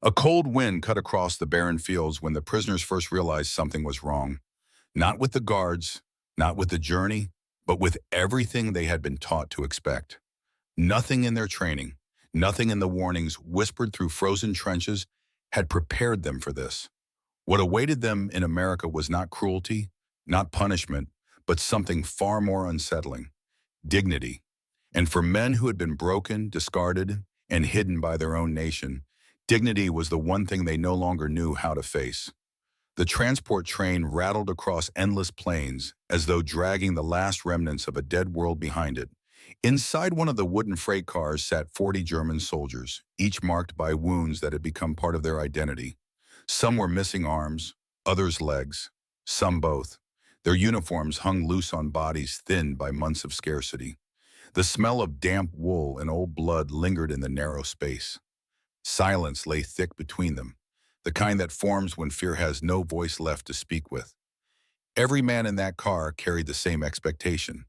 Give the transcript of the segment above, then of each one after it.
A cold wind cut across the barren fields when the prisoners first realized something was wrong. Not with the guards, not with the journey, but with everything they had been taught to expect. Nothing in their training, nothing in the warnings whispered through frozen trenches had prepared them for this. What awaited them in America was not cruelty, not punishment, but something far more unsettling: dignity. And for men who had been broken, discarded, and hidden by their own nation, dignity was the one thing they no longer knew how to face. The transport train rattled across endless plains as though dragging the last remnants of a dead world behind it. Inside one of the wooden freight cars sat 40 German soldiers, each marked by wounds that had become part of their identity. Some were missing arms, others legs, some both. Their uniforms hung loose on bodies thinned by months of scarcity. The smell of damp wool and old blood lingered in the narrow space. Silence lay thick between them, the kind that forms when fear has no voice left to speak with. Every man in that car carried the same expectation,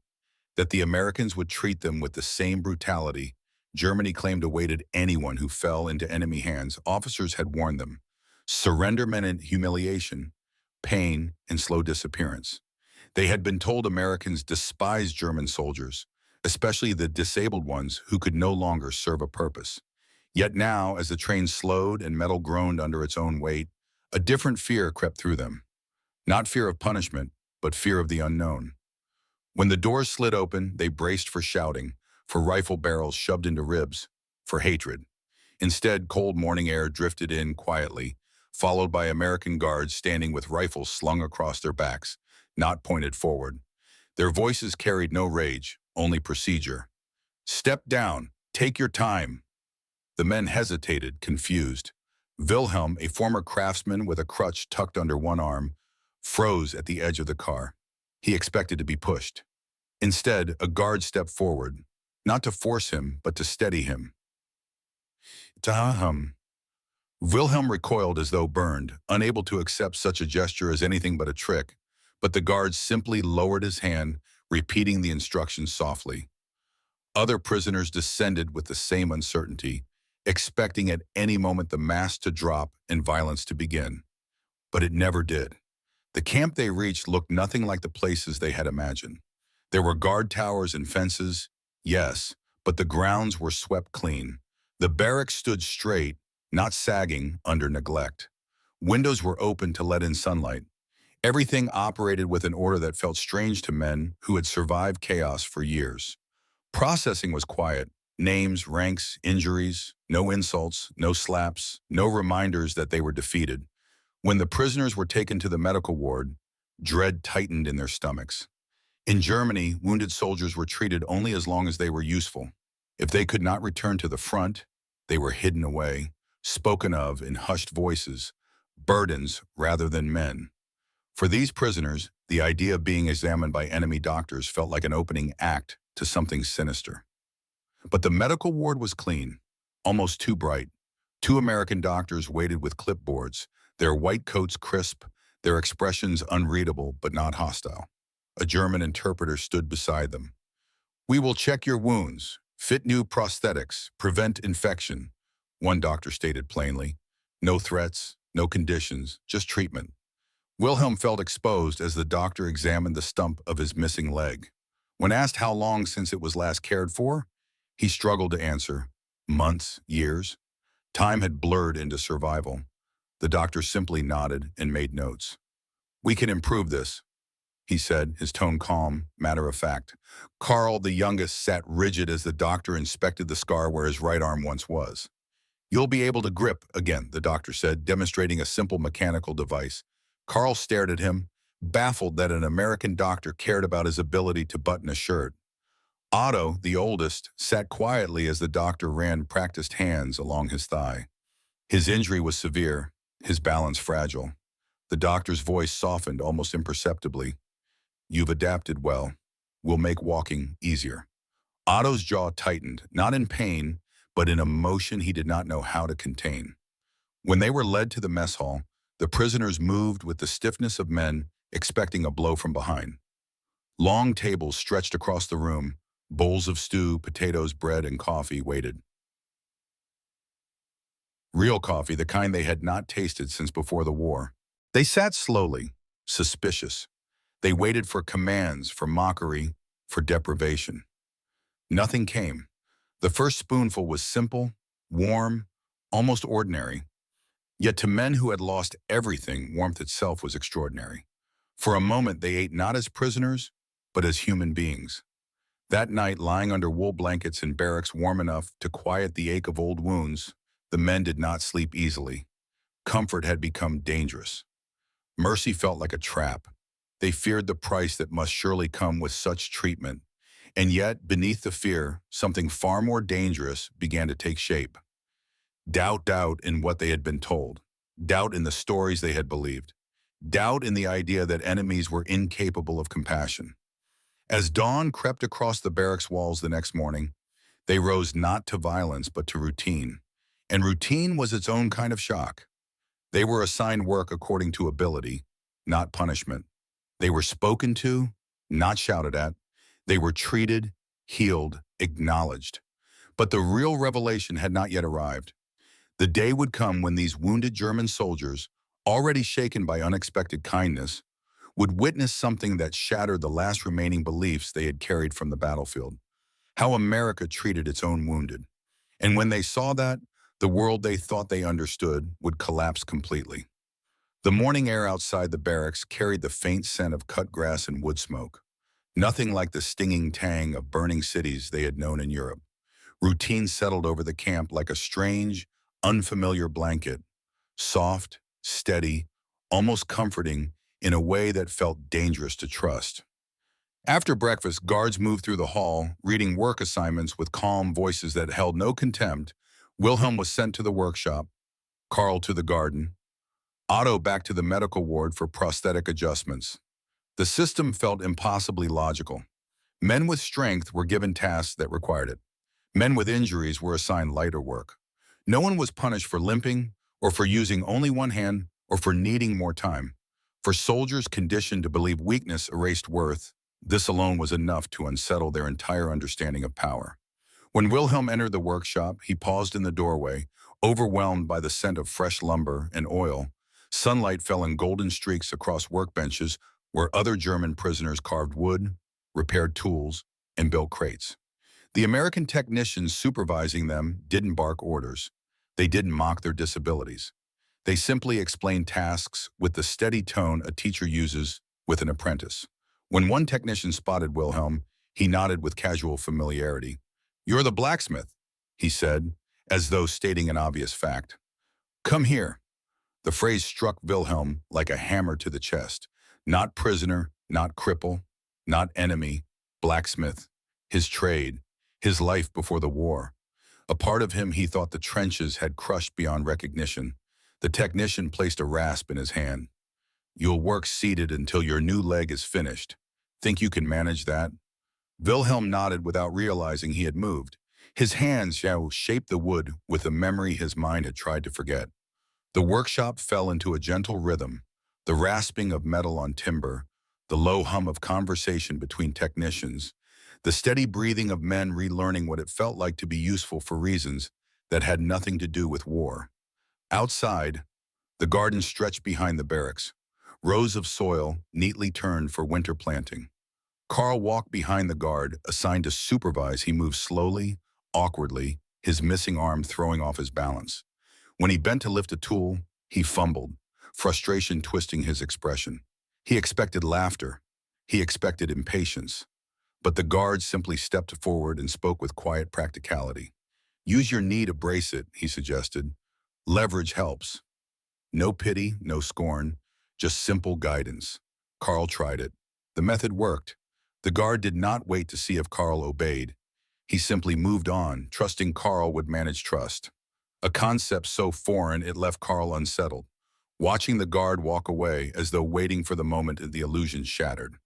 that the Americans would treat them with the same brutality Germany claimed awaited anyone who fell into enemy hands. Officers had warned them. Surrender meant humiliation, pain, and slow disappearance. They had been told Americans despised German soldiers, especially the disabled ones who could no longer serve a purpose. Yet now, as the train slowed and metal groaned under its own weight, a different fear crept through them. Not fear of punishment, but fear of the unknown. When the doors slid open, they braced for shouting, for rifle barrels shoved into ribs, for hatred. Instead, cold morning air drifted in quietly, followed by American guards standing with rifles slung across their backs, not pointed forward. Their voices carried no rage, only procedure. "Step down. Take your time." The men hesitated, confused. Wilhelm, a former craftsman with a crutch tucked under one arm, froze at the edge of the car. He expected to be pushed. Instead, a guard stepped forward, not to force him, but to steady him. Tahum. Wilhelm recoiled as though burned, unable to accept such a gesture as anything but a trick, but the guard simply lowered his hand, repeating the instructions softly. Other prisoners descended with the same uncertainty, expecting at any moment the mask to drop and violence to begin. But it never did. The camp they reached looked nothing like the places they had imagined. There were guard towers and fences, yes, but the grounds were swept clean. The barracks stood straight, not sagging under neglect. Windows were open to let in sunlight. Everything operated with an order that felt strange to men who had survived chaos for years. Processing was quiet. Names, ranks, injuries, no insults, no slaps, no reminders that they were defeated. When the prisoners were taken to the medical ward, dread tightened in their stomachs. In Germany, wounded soldiers were treated only as long as they were useful. If they could not return to the front, they were hidden away, spoken of in hushed voices, burdens rather than men. For these prisoners, the idea of being examined by enemy doctors felt like an opening act to something sinister. But the medical ward was clean, almost too bright. Two American doctors waited with clipboards, their white coats crisp, their expressions unreadable but not hostile. A German interpreter stood beside them. "We will check your wounds, fit new prosthetics, prevent infection," one doctor stated plainly. No threats, no conditions, just treatment. Wilhelm felt exposed as the doctor examined the stump of his missing leg. When asked how long since it was last cared for, he struggled to answer. Months, years. Time had blurred into survival. The doctor simply nodded and made notes. "We can improve this," he said, his tone calm, matter-of-fact. Carl, the youngest, sat rigid as the doctor inspected the scar where his right arm once was. "You'll be able to grip again," the doctor said, demonstrating a simple mechanical device. Carl stared at him, baffled that an American doctor cared about his ability to button a shirt. Otto, the oldest, sat quietly as the doctor ran practiced hands along his thigh. His injury was severe, his balance fragile. The doctor's voice softened almost imperceptibly. "You've adapted well. We'll make walking easier." Otto's jaw tightened, not in pain, but in emotion he did not know how to contain. When they were led to the mess hall, the prisoners moved with the stiffness of men expecting a blow from behind. Long tables stretched across the room. Bowls of stew, potatoes, bread, and coffee waited. Real coffee, the kind they had not tasted since before the war. They sat slowly, suspicious. They waited for commands, for mockery, for deprivation. Nothing came. The first spoonful was simple, warm, almost ordinary. Yet to men who had lost everything, warmth itself was extraordinary. For a moment, they ate not as prisoners, but as human beings. That night, lying under wool blankets in barracks warm enough to quiet the ache of old wounds, the men did not sleep easily. Comfort had become dangerous. Mercy felt like a trap. They feared the price that must surely come with such treatment. And yet, beneath the fear, something far more dangerous began to take shape. Doubt in what they had been told. Doubt in the stories they had believed. Doubt in the idea that enemies were incapable of compassion. As dawn crept across the barracks walls the next morning, they rose not to violence but to routine. And routine was its own kind of shock. They were assigned work according to ability, not punishment. They were spoken to, not shouted at. They were treated, healed, acknowledged. But the real revelation had not yet arrived. The day would come when these wounded German soldiers, already shaken by unexpected kindness, would witness something that shattered the last remaining beliefs they had carried from the battlefield. How America treated its own wounded. And when they saw that, the world they thought they understood would collapse completely. The morning air outside the barracks carried the faint scent of cut grass and wood smoke. Nothing like the stinging tang of burning cities they had known in Europe. Routine settled over the camp like a strange, unfamiliar blanket, soft, steady, almost comforting in a way that felt dangerous to trust. After breakfast, guards moved through the hall, reading work assignments with calm voices that held no contempt. Wilhelm was sent to the workshop, Karl to the garden, Otto back to the medical ward for prosthetic adjustments. The system felt impossibly logical. Men with strength were given tasks that required it. Men with injuries were assigned lighter work. No one was punished for limping, or for using only one hand, or for needing more time. For soldiers conditioned to believe weakness erased worth, this alone was enough to unsettle their entire understanding of power. When Wilhelm entered the workshop, he paused in the doorway, overwhelmed by the scent of fresh lumber and oil. Sunlight fell in golden streaks across workbenches where other German prisoners carved wood, repaired tools, and built crates. The American technicians supervising them didn't bark orders. They didn't mock their disabilities. They simply explained tasks with the steady tone a teacher uses with an apprentice. When one technician spotted Wilhelm, he nodded with casual familiarity. "You're the blacksmith," he said, as though stating an obvious fact. "Come here." The phrase struck Wilhelm like a hammer to the chest. Not prisoner, not cripple, not enemy, blacksmith, his trade, his life before the war. A part of him he thought the trenches had crushed beyond recognition. The technician placed a rasp in his hand. "You'll work seated until your new leg is finished. Think you can manage that?" Wilhelm nodded without realizing he had moved. His hands shaped the wood with a memory his mind had tried to forget. The workshop fell into a gentle rhythm, the rasping of metal on timber, the low hum of conversation between technicians, the steady breathing of men relearning what it felt like to be useful for reasons that had nothing to do with war. Outside, the garden stretched behind the barracks, rows of soil neatly turned for winter planting. Karl walked behind the guard, assigned to supervise. He moved slowly, awkwardly, his missing arm throwing off his balance. When he bent to lift a tool, he fumbled, frustration twisting his expression. He expected laughter. He expected impatience. But the guard simply stepped forward and spoke with quiet practicality. "Use your knee to brace it," he suggested. "Leverage helps." No pity, no scorn, just simple guidance. Karl tried it. The method worked. The guard did not wait to see if Karl obeyed. He simply moved on, trusting Karl would manage trust. A concept so foreign it left Karl unsettled, watching the guard walk away as though waiting for the moment the illusion shattered.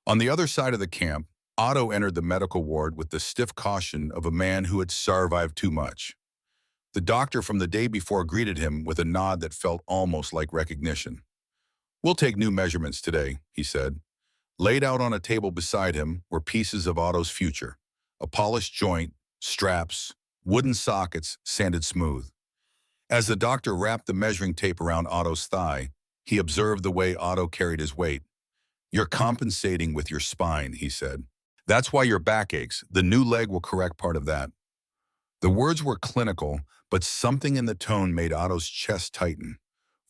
On the other side of the camp, Otto entered the medical ward with the stiff caution of a man who had survived too much. The doctor from the day before greeted him with a nod that felt almost like recognition. "We'll take new measurements today," he said. Laid out on a table beside him were pieces of Otto's future, a polished joint, straps, wooden sockets sanded smooth. As the doctor wrapped the measuring tape around Otto's thigh, he observed the way Otto carried his weight. "You're compensating with your spine," he said. "That's why your back aches. The new leg will correct part of that." The words were clinical, but something in the tone made Otto's chest tighten.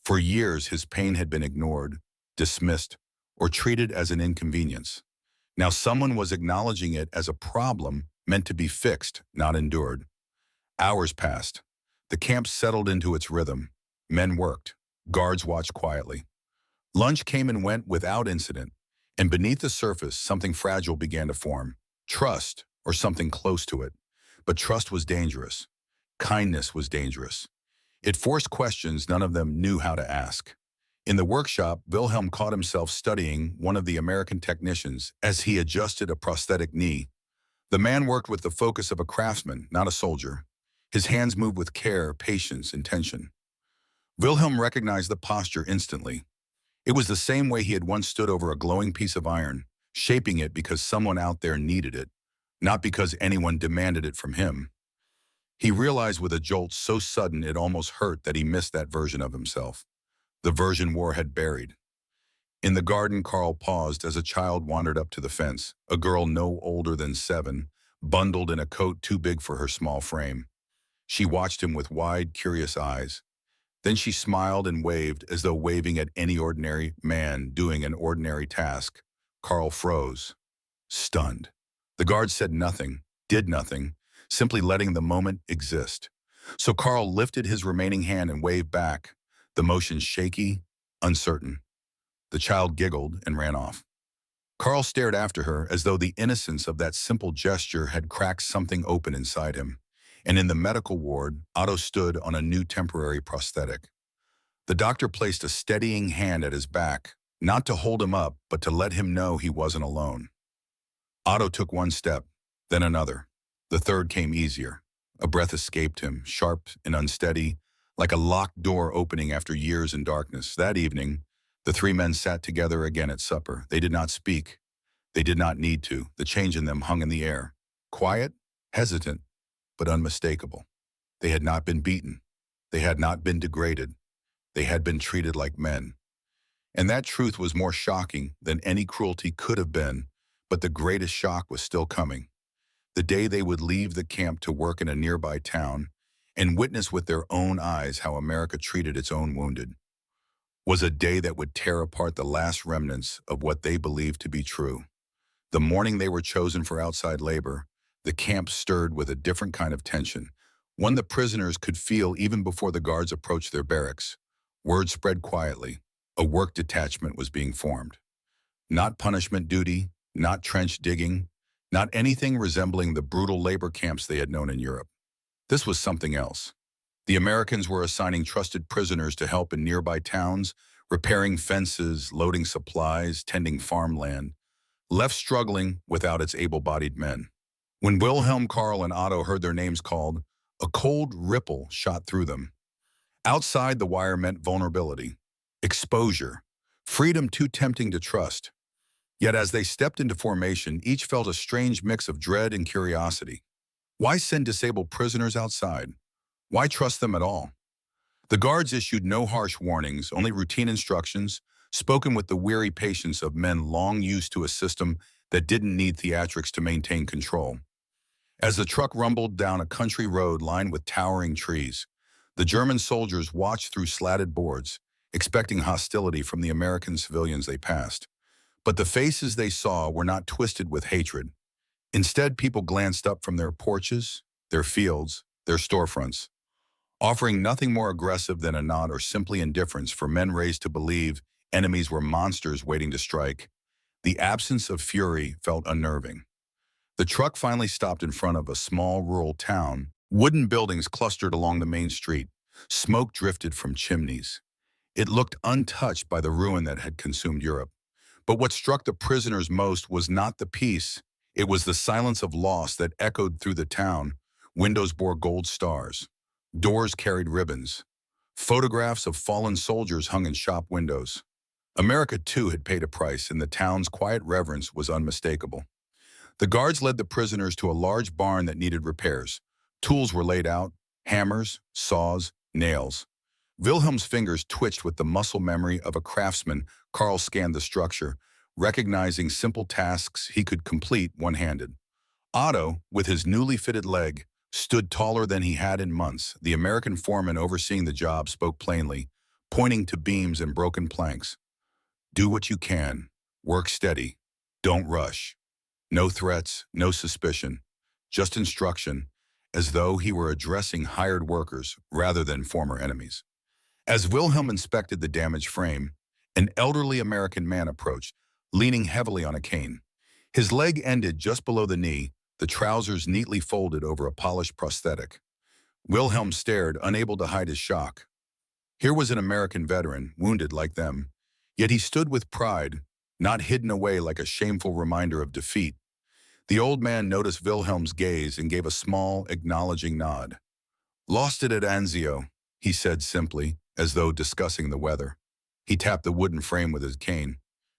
For years, his pain had been ignored, dismissed, or treated as an inconvenience. Now someone was acknowledging it as a problem meant to be fixed, not endured. Hours passed. The camp settled into its rhythm. Men worked. Guards watched quietly. Lunch came and went without incident, and beneath the surface, something fragile began to form. Trust, or something close to it. But trust was dangerous. Kindness was dangerous. It forced questions none of them knew how to ask. In the workshop, Wilhelm caught himself studying one of the American technicians as he adjusted a prosthetic knee. The man worked with the focus of a craftsman, not a soldier. His hands moved with care, patience, intention. Wilhelm recognized the posture instantly. It was the same way he had once stood over a glowing piece of iron, shaping it because someone out there needed it, not because anyone demanded it from him. He realized with a jolt so sudden it almost hurt that he missed that version of himself. The version war had buried. In the garden, Carl paused as a child wandered up to the fence, a girl no older than 7, bundled in a coat too big for her small frame. She watched him with wide, curious eyes. Then she smiled and waved as though waving at any ordinary man doing an ordinary task. Carl froze, stunned. The guard said nothing, did nothing, simply letting the moment exist. So Carl lifted his remaining hand and waved back, the motion shaky, uncertain. The child giggled and ran off. Carl stared after her as though the innocence of that simple gesture had cracked something open inside him. And in the medical ward, Otto stood on a new temporary prosthetic. The doctor placed a steadying hand at his back, not to hold him up, but to let him know he wasn't alone. Otto took one step, then another. The third came easier. A breath escaped him, sharp and unsteady, like a locked door opening after years in darkness. That evening, the 3 men sat together again at supper. They did not speak. They did not need to. The change in them hung in the air. Quiet, hesitant, but unmistakable. They had not been beaten. They had not been degraded. They had been treated like men. And that truth was more shocking than any cruelty could have been, but the greatest shock was still coming. The day they would leave the camp to work in a nearby town and witness with their own eyes how America treated its own wounded, was a day that would tear apart the last remnants of what they believed to be true. The morning they were chosen for outside labor, the camp stirred with a different kind of tension, one the prisoners could feel even before the guards approached their barracks. Word spread quietly. A work detachment was being formed. Not punishment duty, not trench digging, not anything resembling the brutal labor camps they had known in Europe. This was something else. The Americans were assigning trusted prisoners to help in nearby towns, repairing fences, loading supplies, tending farmland, left struggling without its able-bodied men. When Wilhelm, Carl, and Otto heard their names called, a cold ripple shot through them. Outside, the wire meant vulnerability, exposure, freedom too tempting to trust. Yet as they stepped into formation, each felt a strange mix of dread and curiosity. Why send disabled prisoners outside? Why trust them at all? The guards issued no harsh warnings, only routine instructions, spoken with the weary patience of men long used to a system that didn't need theatrics to maintain control. As the truck rumbled down a country road lined with towering trees, the German soldiers watched through slatted boards, expecting hostility from the American civilians they passed. But the faces they saw were not twisted with hatred. Instead, people glanced up from their porches, their fields, their storefronts, offering nothing more aggressive than a nod or simply indifference for men raised to believe enemies were monsters waiting to strike. The absence of fury felt unnerving. The truck finally stopped in front of a small rural town. Wooden buildings clustered along the main street. Smoke drifted from chimneys. It looked untouched by the ruin that had consumed Europe. But what struck the prisoners most was not the peace. It was the silence of loss that echoed through the town. Windows bore gold stars. Doors carried ribbons. Photographs of fallen soldiers hung in shop windows. America, too, had paid a price, and the town's quiet reverence was unmistakable. The guards led the prisoners to a large barn that needed repairs. Tools were laid out, hammers, saws, nails. Wilhelm's fingers twitched with the muscle memory of a craftsman. Carl scanned the structure, recognizing simple tasks he could complete one-handed. Otto, with his newly fitted leg, stood taller than he had in months. The American foreman overseeing the job spoke plainly, pointing to beams and broken planks. Do what you can. Work steady. Don't rush. No threats, no suspicion. Just instruction, as though he were addressing hired workers rather than former enemies. As Wilhelm inspected the damaged frame, an elderly American man approached, leaning heavily on a cane. His leg ended just below the knee, the trousers neatly folded over a polished prosthetic. Wilhelm stared, unable to hide his shock. Here was an American veteran, wounded like them, yet he stood with pride, not hidden away like a shameful reminder of defeat. The old man noticed Wilhelm's gaze and gave a small, acknowledging nod. Lost it at Anzio, he said simply, as though discussing the weather. He tapped the wooden frame with his cane.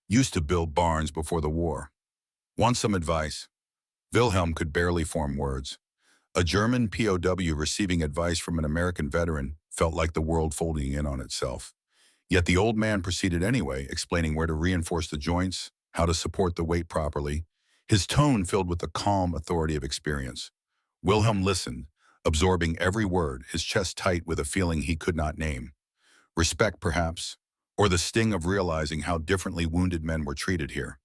Used to build barns before the war. Want some advice? Wilhelm could barely form words. A German POW receiving advice from an American veteran felt like the world folding in on itself. Yet the old man proceeded anyway, explaining where to reinforce the joints, how to support the weight properly, his tone filled with the calm authority of experience. Wilhelm listened, absorbing every word, his chest tight with a feeling he could not name. Respect, perhaps, or the sting of realizing how differently wounded men were treated here.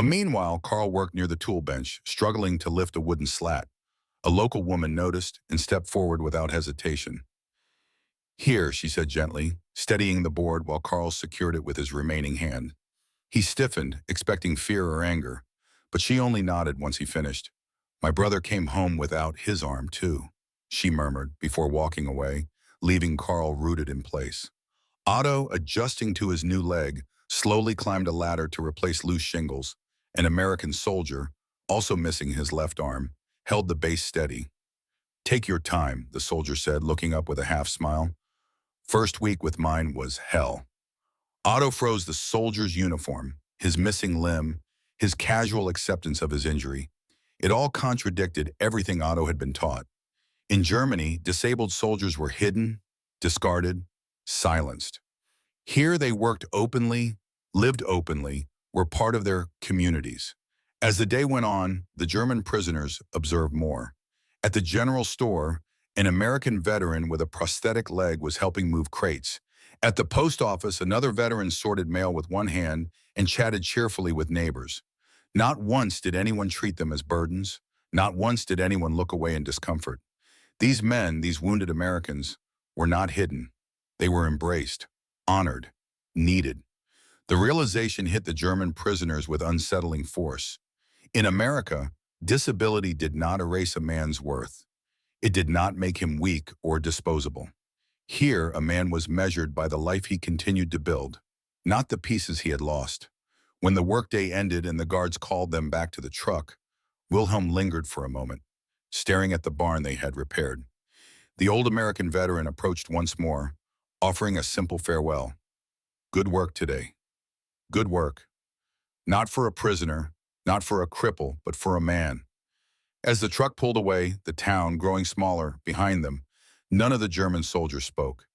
Meanwhile, Carl worked near the tool bench, struggling to lift a wooden slat. A local woman noticed and stepped forward without hesitation. Here, she said gently, steadying the board while Carl secured it with his remaining hand. He stiffened, expecting fear or anger, but she only nodded once he finished. My brother came home without his arm, too, she murmured before walking away, leaving Carl rooted in place. Otto, adjusting to his new leg, slowly climbed a ladder to replace loose shingles. An American soldier, also missing his left arm, held the base steady. Take your time, the soldier said, looking up with a half smile. First week with mine was hell. Otto froze the soldier's uniform, his missing limb, his casual acceptance of his injury. It all contradicted everything Otto had been taught. In Germany, disabled soldiers were hidden, discarded, silenced. Here they worked openly, lived openly, were part of their communities. As the day went on, the German prisoners observed more. At the general store, an American veteran with a prosthetic leg was helping move crates. At the post office, another veteran sorted mail with one hand and chatted cheerfully with neighbors. Not once did anyone treat them as burdens. Not once did anyone look away in discomfort. These men, these wounded Americans, were not hidden. They were embraced, honored, needed. The realization hit the German prisoners with unsettling force. In America, disability did not erase a man's worth. It did not make him weak or disposable. Here, a man was measured by the life he continued to build, not the pieces he had lost. When the workday ended and the guards called them back to the truck, Wilhelm lingered for a moment, staring at the barn they had repaired. The old American veteran approached once more, offering a simple farewell. Good work today. Good work. Not for a prisoner, not for a cripple, but for a man. As the truck pulled away, the town growing smaller behind them, none of the German soldiers spoke.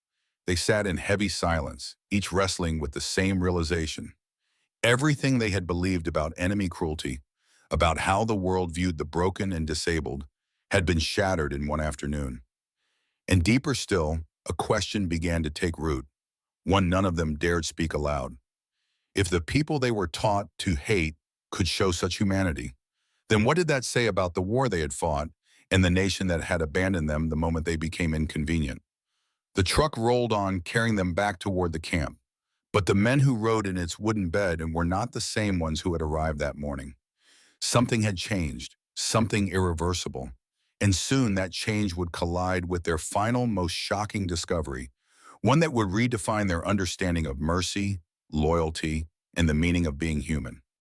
They sat in heavy silence, each wrestling with the same realization. Everything they had believed about enemy cruelty, about how the world viewed the broken and disabled, had been shattered in one afternoon. And deeper still, a question began to take root, one none of them dared speak aloud. If the people they were taught to hate could show such humanity, then what did that say about the war they had fought and the nation that had abandoned them the moment they became inconvenient? The truck rolled on, carrying them back toward the camp. But the men who rode in its wooden bed and were not the same ones who had arrived that morning. Something had changed, something irreversible. And soon that change would collide with their final, most shocking discovery, one that would redefine their understanding of mercy, loyalty, and the meaning of being human.